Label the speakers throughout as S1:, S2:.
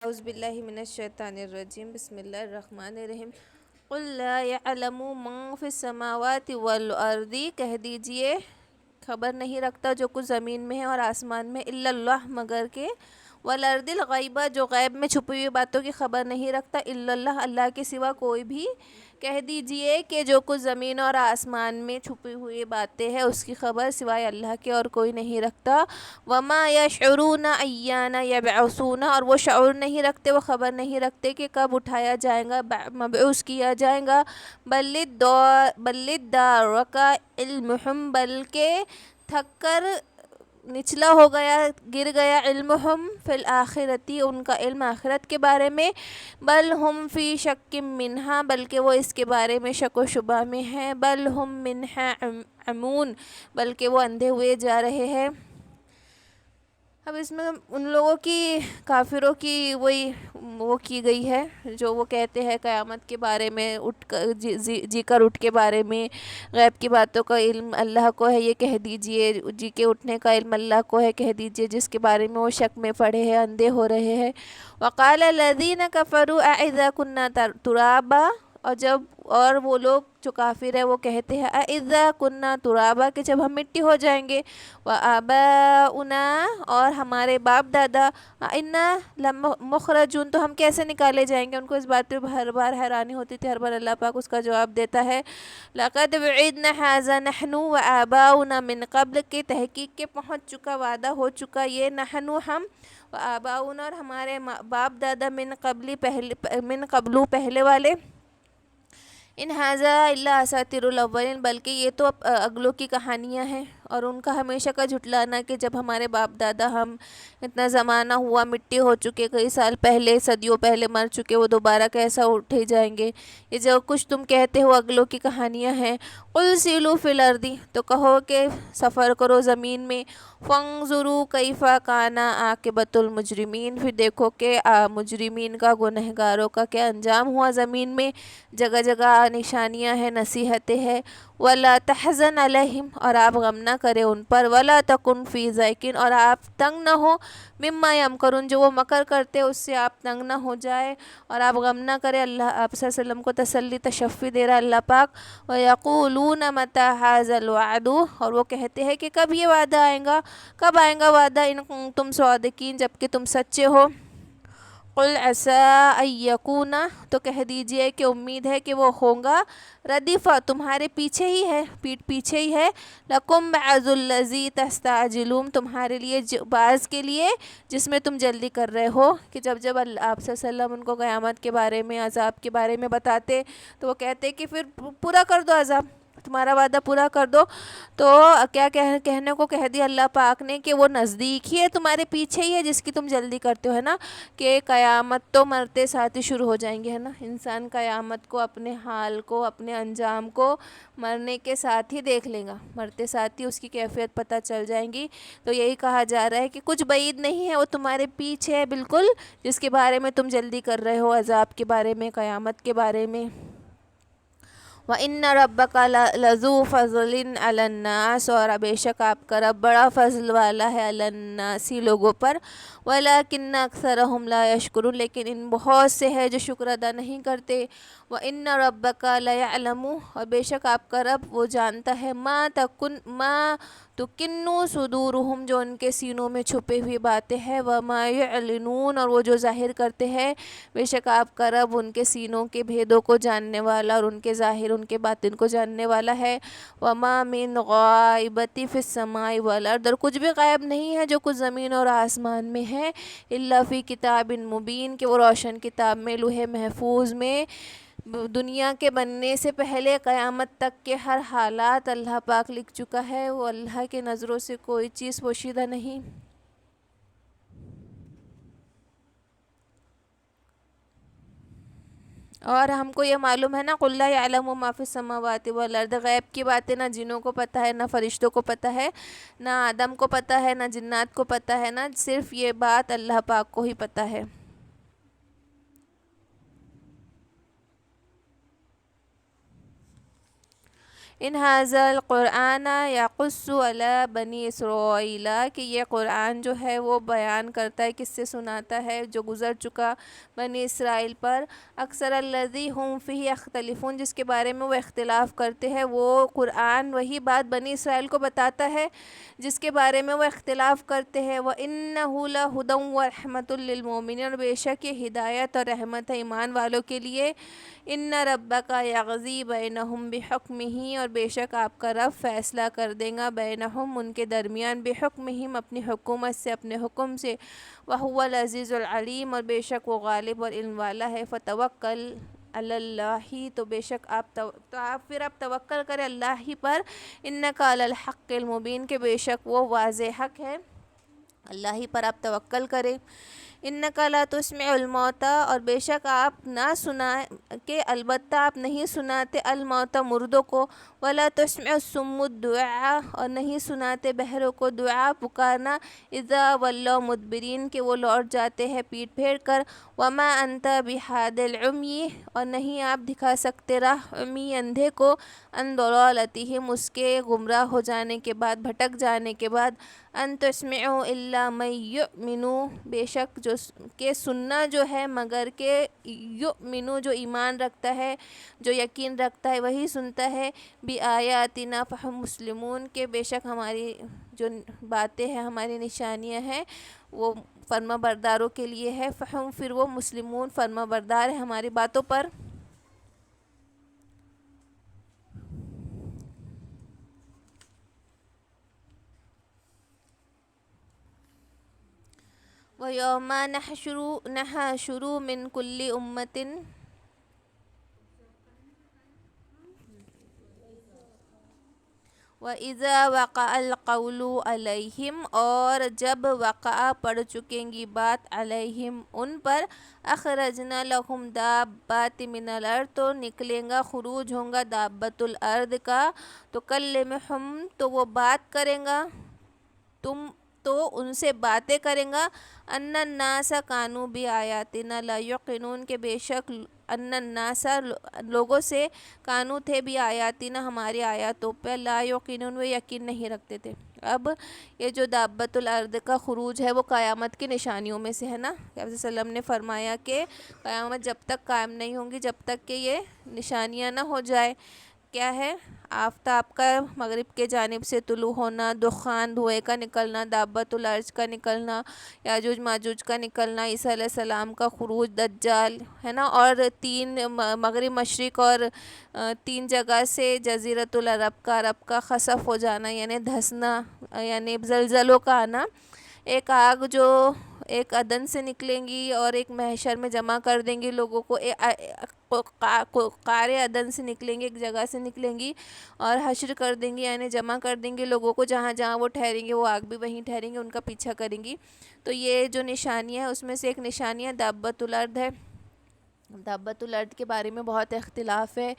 S1: اعوذ باللہ من الشیطان الرجیم بسم اللہ الرحمن الرحیم قل لا يعلم من فی السماوات والارض کہہ دیجئے خبر نہیں رکھتا جو کچھ زمین میں ہے اور آسمان میں الا اللہ مگر کہ والارض الغیبہ جو غیب میں چھپی ہوئی باتوں کی خبر نہیں رکھتا الا اللہ اللہ کے سوا کوئی بھی کہہ دیجئے کہ جو کچھ زمین اور آسمان میں چھپی ہوئی باتیں ہیں اس کی خبر سوائے اللہ کے اور کوئی نہیں رکھتا وما یشعرون ایان یبعثون اور وہ شعور نہیں رکھتے وہ خبر نہیں رکھتے کہ کب اٹھایا جائے گا مبعوث کیا جائے گا بل الدار کا علمہم بلکہ تھک کر نچلا ہو گیا گر گیا علمہم فی الآخرتی ان کا علم آخرت کے بارے میں بل ہم فی شک منہا بلکہ وہ اس کے بارے میں شک و شبہ میں ہیں بل ہم منہا عمون بلکہ وہ اندھے ہوئے جا رہے ہیں۔ اب اس میں ان لوگوں کی کافروں کی وہ کی گئی ہے جو وہ کہتے ہیں قیامت کے بارے میں اٹھ کر جی کر اٹھ کے بارے میں غیب کی باتوں کا علم اللہ کو ہے یہ کہہ دیجئے جی کے اٹھنے کا علم اللہ کو ہے کہہ دیجئے جس کے بارے میں وہ شک میں پڑے ہیں اندھے ہو رہے ہیں۔ وقال الذین کفروا اذا کنا ترابا اور وہ لوگ جو کافر ہے وہ کہتے ہیں اذا کنا ترابا کہ جب ہم مٹی ہو جائیں گے وآباؤنا اور ہمارے باپ دادا انا لمخرجون تو ہم کیسے نکالے جائیں گے۔ ان کو اس بات پہ ہر بار حیرانی ہوتی تھی، ہر بار اللہ پاک اس کا جواب دیتا ہے لقد وعدنا ھذا نحن وآباؤنا من قبل کی تحقیق کے پہنچ چکا وعدہ ہو چکا یہ نحن ہم وآباؤنا اور ہمارے باپ دادا من قبل پہلے والے ان ھذا الا اساطیر الاولین بلکہ یہ تو اگلوں کی کہانیاں ہیں اور ان کا ہمیشہ کا جھٹلانا کہ جب ہمارے باپ دادا ہم اتنا زمانہ ہوا مٹی ہو چکے کئی سال پہلے صدیوں پہلے مر چکے وہ دوبارہ کیسا اٹھے جائیں گے، یہ جو کچھ تم کہتے ہو اگلوں کی کہانیاں ہیں۔ قل سیلوا فی الارض تو کہو کہ سفر کرو زمین میں فانظروا کیف کان عاقبۃ المجرمین پھر دیکھو کہ مجرمین کا گنہگاروں کا کیا انجام ہوا زمین میں، جگہ جگہ نشانیاں ہیں نصیحتیں ہیں۔ ولا تحزن علیہم اور آپ غم نہ کرے ان پر ولا تکن فی ضیق اور آپ تنگ نہ ہو مما یمکرون جو وہ مکر کرتے اس سے آپ تنگ نہ ہو جائے اور آپ غم نہ کرے۔ اللہ آپ صلی اللہ علیہ وسلم کو تسلی تشفی دے رہا اللہ پاک۔ وَيَقُولُونَ مَتَى هَذَا الْوَعْدُ اور وہ کہتے ہیں کہ کب یہ وعدہ آئے گا، کب آئے گا وعدہ ان کنتم صادقین جبکہ تم سچے ہو۔ قل عسى ان یکون تو کہہ دیجئے کہ امید ہے کہ وہ ہوگا ردیفہ تمہارے پیچھے ہی ہے پیٹھ پیچھے ہی ہے لکم بعض الذی تستعجلون تمہارے لیے بعض کے لیے جس میں تم جلدی کر رہے ہو کہ جب آپ صلی اللہ علیہ وسلم ان کو قیامت کے بارے میں عذاب کے بارے میں بتاتے تو وہ کہتے کہ پھر پورا کر دو عذاب تمہارا وعدہ پورا کر دو، تو کیا کہنے کو کہہ دیا اللہ پاک نے کہ وہ نزدیک ہی ہے تمہارے پیچھے ہی ہے جس کی تم جلدی کرتے ہو، ہے نا کہ قیامت تو مرتے ساتھ ہی شروع ہو جائیں گے، ہے نا انسان قیامت کو اپنے حال کو اپنے انجام کو مرنے کے ساتھ ہی دیکھ لے گا، مرتے ساتھ ہی اس کی کیفیت پتہ چل جائیں گی۔ تو یہی کہا جا رہا ہے کہ کچھ بعید نہیں ہے وہ تمہارے پیچھے ہے بالکل جس کے بارے میں تم جلدی کر رہے ہو عذاب کے بارے میں قیامت کے بارے میں۔ وَإِنَّ رَبَّكَ لَذُو فَضْلٍ عَلَى النَّاسِ اور بے شک آپ کا رب بڑا فضل والا ہے علی الناس لوگوں پر وَلَكِنَّ أَكْثَرَهُمْ لَا يَشْكُرُونَ لیکن ان بہت سے ہے جو شکر ادا نہیں کرتے۔ وَإِنَّ رَبَّكَ لَيَعْلَمُ اور بے شک آپ کا رب وہ جانتا ہے ما تُكِنُّ صُدُورُهُمْ جو ان کے سینوں میں چھپے ہوئی باتیں ہیں وَمَا يُعْلِنُونَ اور وہ جو ظاہر کرتے ہیں، بے شک آپ کا رب ان کے سینوں کے بھیدوں کو جاننے والا اور ان کے ظاہر ان کے باطن کو جاننے والا ہے۔ وَمَا مِنْ غَائِبَةٍ فِي السَّمَاءِ وَالْأَرْضِ اور کچھ بھی غائب نہیں ہے جو کچھ زمین اور آسمان میں ہے إِلَّا فِي كِتَابٍ مُبِينٍ کہ وہ روشن کتاب میں لوح محفوظ میں دنیا کے بننے سے پہلے قیامت تک کے ہر حالات اللہ پاک لکھ چکا ہے، وہ اللہ کے نظروں سے کوئی چیز پوشیدہ نہیں۔ اور ہم کو یہ معلوم ہے نا قُل لَا يَعْلَمُ مَا فِي السَّمَاوَاتِ وَالْأَرْضِ غیب کی باتیں نہ جنوں کو پتہ ہے نہ فرشتوں کو پتہ ہے نہ آدم کو پتہ ہے نہ جنات کو پتہ ہے، نہ صرف یہ بات اللہ پاک کو ہی پتہ ہے۔ ان ھذا القرآن یقص علی بنی اسرائیل، کہ یہ قرآن جو ہے وہ بیان کرتا ہے، کس سے سناتا ہے، جو گزر چکا بنی اسرائیل پر، اکثر الذی ہم فیہ یختلفون، جس کے بارے میں وہ اختلاف کرتے ہیں، وہ قرآن وہی بات بنی اسرائیل کو بتاتا ہے جس کے بارے میں وہ اختلاف کرتے ہیں۔ وَإِنَّهُ لَهُدًى وَرَحْمَةٌ لِّلْمُؤْمِنِينَ، اور بے شک یہ ہدایت اور رحمت ہے ایمان والوں کے لیے۔ ان ربک یقضی بینہم بحکمہ، اور بے شک آپ کا رب فیصلہ کر دے گا بینہم ان کے درمیان، بحکمہم اپنی حکومت سے، اپنے حکم سے، وہو العزیز العلیم، اور بے شک وہ غالب اور علم والا ہے۔ فتوکل علی اللہ، تو بے شک آپ پھر آپ توکل کریں اللہ ہی پر، انک علی الحق المبین، کہ بے شک وہ واضح حق ہے، اللہ ہی پر آپ توکل کریں۔ انک لا تسمع الموتیٰ، اور بے شک آپ نہ سنائے کہ البتہ آپ نہیں سناتے الموتیٰ مردوں کو، ولا تسمع الصم الدعاء، اور نہیں سناتے بہروں کو دعا پکارنا، اذا ولوا مدبرین، کہ وہ لوٹ جاتے ہیں پیٹ پھیر کر، وما انت بہاد العمی، اور نہیں آپ دکھا سکتے راہ عمی اندھے کو، ان ضلالتہم اس کے گمراہ ہو جانے کے بعد، بھٹک جانے کے بعد، ان تسمع الا من یؤمن، بے شک جو کہ سننا جو ہے مگر کہ یؤمن جو ایمان رکھتا ہے، جو یقین رکھتا ہے وہی سنتا ہے، بآیاتنا فہم مسلمون، کہ بے شک ہماری جو باتیں ہیں، ہماری نشانیاں ہیں، وہ فرما برداروں کے لیے ہے، فہم پھر وہ مسلمون فرما بردار ہیں ہماری باتوں پر۔ وَيَوْمَ نَحْشُرُ مِنْ كُلِّ أُمَّةٍ، وَإِذَا وَقَعَ الْقَوْلُ عَلَيْهِمْ، اور جب وقع پڑ چکیں گی بات علیہم ان پر، اخرجنا لہم دابات من الارض، تو نکلیں گا، خروج ہوں گا دابت الارض کا، تو کلمہم، تو وہ بات کریں گا، تم تو ان سے باتیں کریں گا، ان الناس کانوا بآیاتنا لا یوقنون، کہ بے شک ان الناس لوگوں سے کانوا تھے بآیاتنا ہماری آیاتوں پہ، لا یوقنون وہ یقین نہیں رکھتے تھے۔ اب یہ جو دابت الارض کا خروج ہے وہ قیامت کی نشانیوں میں سے ہے نا، کہ آپ صلی اللہ علیہ وسلم نے فرمایا کہ قیامت جب تک قائم نہیں ہوں گی جب تک کہ یہ نشانیاں نہ ہو جائے۔ کیا ہے؟ آفتاب کا مغرب کے جانب سے طلوع ہونا، دخان دھوئے کا نکلنا، دابت الارض کا نکلنا، یاجوج ماجوج کا نکلنا، عیسیٰ علیہ السلام کا خروج، دجال ہے نا، اور تین مغرب مشرق اور تین جگہ سے جزیرۃ العرب کا، عرب کا خسف ہو جانا یعنی دھسنا، یعنی زلزلوں کا آنا، ایک آگ جو ایک عدن سے نکلیں گی اور ایک محشر میں جمع کر دیں گی لوگوں کو، قعر عدن سے نکلیں گی، ایک جگہ سے نکلیں گی اور حشر کر دیں گی، یعنی جمع کر دیں گے لوگوں کو، جہاں جہاں وہ ٹھہریں گے وہ آگ بھی وہیں ٹھہریں گے، ان کا پیچھا کریں گی۔ تو یہ جو نشانیاں ہیں اس میں سے ایک نشانیہ دابت الارض ہے۔ دابت الارض کے بارے میں بہت اختلاف ہے،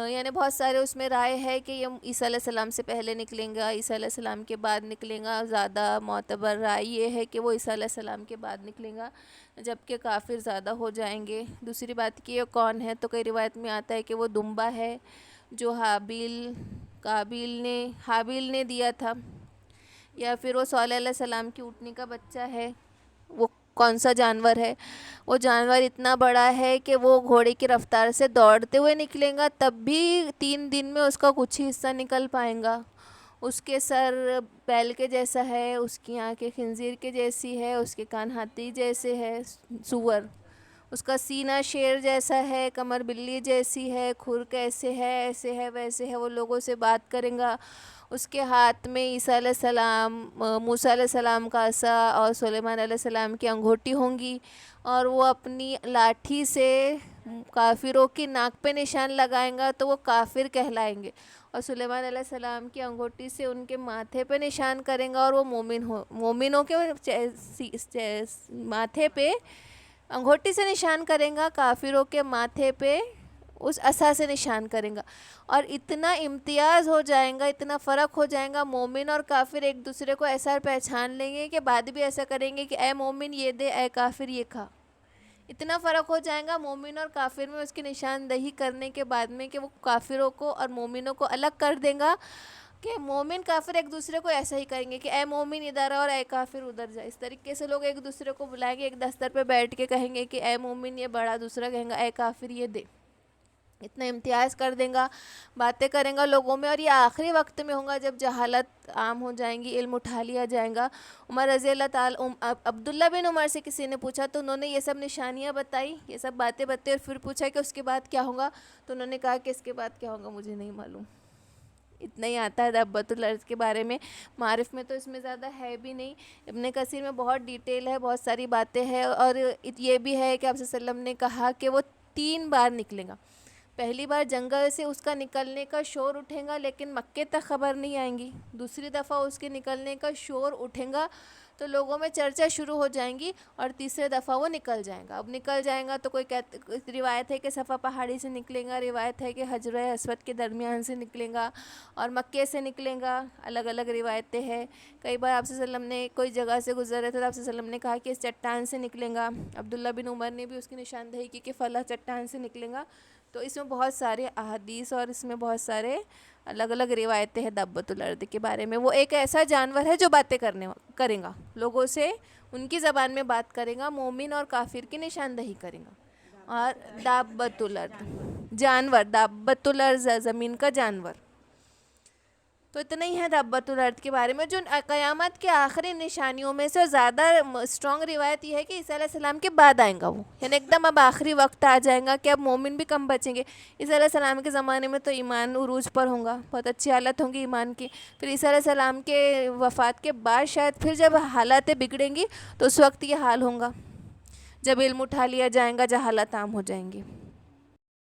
S1: یعنی بہت سارے اس میں رائے ہے کہ یہ عیسیٰ علیہ السلام سے پہلے نکلیں گا، عیسیٰ علیہ السلام کے بعد نکلیں گا، زیادہ معتبر رائے یہ ہے کہ وہ عیسیٰ علیہ السلام کے بعد نکلیں گا، جبکہ کافر زیادہ ہو جائیں گے۔ دوسری بات کہ یہ کون ہے، تو کئی روایت میں آتا ہے کہ وہ دمبا ہے جو حابیل نے دیا تھا، یا پھر وہ صالح علیہ السلام کی اونٹنی کا بچہ ہے۔ وہ کون سا جانور ہے؟ وہ جانور اتنا بڑا ہے کہ وہ گھوڑے کی رفتار سے دوڑتے ہوئے نکلیں گا، تب بھی 3 دن میں اس کا کچھ ہی حصہ نکل پائیں گا۔ اس کے سر بیل کے جیسا ہے، اس کی آنکھیں خنزیر کے جیسی ہے، اس کے کان ہاتھی جیسے ہے، سور، اس کا سینہ شیر جیسا ہے، کمر بلی جیسی ہے، کھر کیسے ہے، ایسے ہے ویسے ہے، وہ لوگوں سے بات کریں گا۔ اس کے ہاتھ میں عیسیٰ علیہ السلام، موسیٰ علیہ السلام کا عصا اور سلیمان علیہ السلام کی انگوٹھی ہوں گی، اور وہ اپنی لاٹھی سے کافروں کی ناک پہ نشان لگائیں گا تو وہ کافر کہلائیں گے، اور سلیمان علیہ السلام کی انگوٹھی سے ان کے ماتھے پہ نشان کریں گا اور وہ مومنوں کے ماتھے پہ انگوٹھی سے نشان کریں گا، کافروں کے ماتھے پہ اس عصا سے نشان کریں گا، اور اتنا امتیاز ہو جائیں گا، اتنا فرق ہو جائیں گا، مومن اور کافر ایک دوسرے کو ایسا پہچان لیں گے کہ بعد بھی ایسا کریں گے کہ اے مومن یہ دے، اے کافر یہ کھا، اتنا فرق ہو جائے گا مومن اور کافر میں اس کی نشاندہی کرنے کے بعد میں کہ وہ کافروں کو اور مومنوں کو الگ کر دیں گا، کہ مومن کافر ایک دوسرے کو ایسا ہی کریں گے کہ اے مومن ادھر آ اور اے کافر ادھر جا. اس طریقے سے لوگ ایک دوسرے کو بلائیں گے، ایک دستر پہ بیٹھ کے کہیں گے کہ اے مومن یہ بڑا، دوسرا کہیں گا اے کافر یہ دے. اتنا امتیاز کر دیں گا، باتیں کریں گا لوگوں میں. اور یہ آخری وقت میں ہوگا جب جہالت عام ہو جائیں گی، علم اٹھا لیا جائے گا. عمر رضی اللہ تعالیٰ عبداللہ بن عمر سے کسی نے پوچھا تو انہوں نے یہ سب نشانیاں بتائی، یہ سب باتیں بتائی، اور پھر پوچھا کہ اس کے بعد کیا ہوگا، تو انہوں نے کہا کہ اس کے بعد کیا ہوگا مجھے نہیں معلوم. اتنا ہی آتا ہے دابۃ الارض کے بارے میں. معارف میں تو اس میں زیادہ ہے بھی نہیں. ابن کثیر میں بہت ڈیٹیل ہے، بہت ساری باتیں ہیں. اور یہ بھی ہے کہ آپ صلی اللہ علیہ وسلم نے کہا کہ وہ 3 بار نکلے گا. پہلی بار جنگل سے اس کا نکلنے کا شور اٹھے گا لیکن مکے تک خبر نہیں آئیں گی. دوسری دفعہ اس کے نکلنے کا شور اٹھے گا تو لوگوں میں چرچا شروع ہو جائیں گی. اور تیسرے دفعہ وہ نکل جائیں گا. اب نکل جائیں گا تو کوئی روایت ہے کہ صفا پہاڑی سے نکلے گا، روایت ہے کہ حجر اسود کے درمیان سے نکلے گا، اور مکے سے نکلے گا. الگ الگ روایتیں ہیں. کئی بار آپ صلی اللہ علیہ وسلم نے کوئی جگہ سے گزر رہے تھے تو آپ صلی اللہ علیہ وسلم نے کہا کہ اس چٹان سے نکلے گا. عبداللہ بن عمر نے بھی اس کی نشاندہی کی کہ فلاں چٹان سے نکلے گا. تو اس میں بہت سارے احادیث اور اس میں بہت سارے الگ الگ روایتیں ہیں دابۃ الارض کے بارے میں. وہ ایک ایسا جانور ہے جو باتیں کرے گا، لوگوں سے ان کی زبان میں بات کرے گا، مومن اور کافر کی نشاندہی کرے گا. اور دابۃ الارض جانور، دابۃ الارض زمین کا جانور. تو اتنا ہی ہے دابۃ الارض کے بارے میں. جو قیامت کے آخری نشانیوں میں سے زیادہ اسٹرانگ روایت یہ ہے کہ عیسیٰ علیہ السلام کے بعد آئیں گا وہ، یعنی ایک دم اب آخری وقت آ جائیں گا کہ اب مومن بھی کم بچیں گے. عیسیٰ علیہ السلام کے زمانے میں تو ایمان عروج پر ہوں گا، بہت اچھی حالت ہوں گی ایمان کی. پھر عیسیٰ علیہ السلام کے وفات کے بعد شاید پھر جب حالاتیں بگڑیں گی تو اس وقت یہ حال ہوں گا جب علم اٹھا لیا جائیں گا، جہالت عام ہو جائیں گی.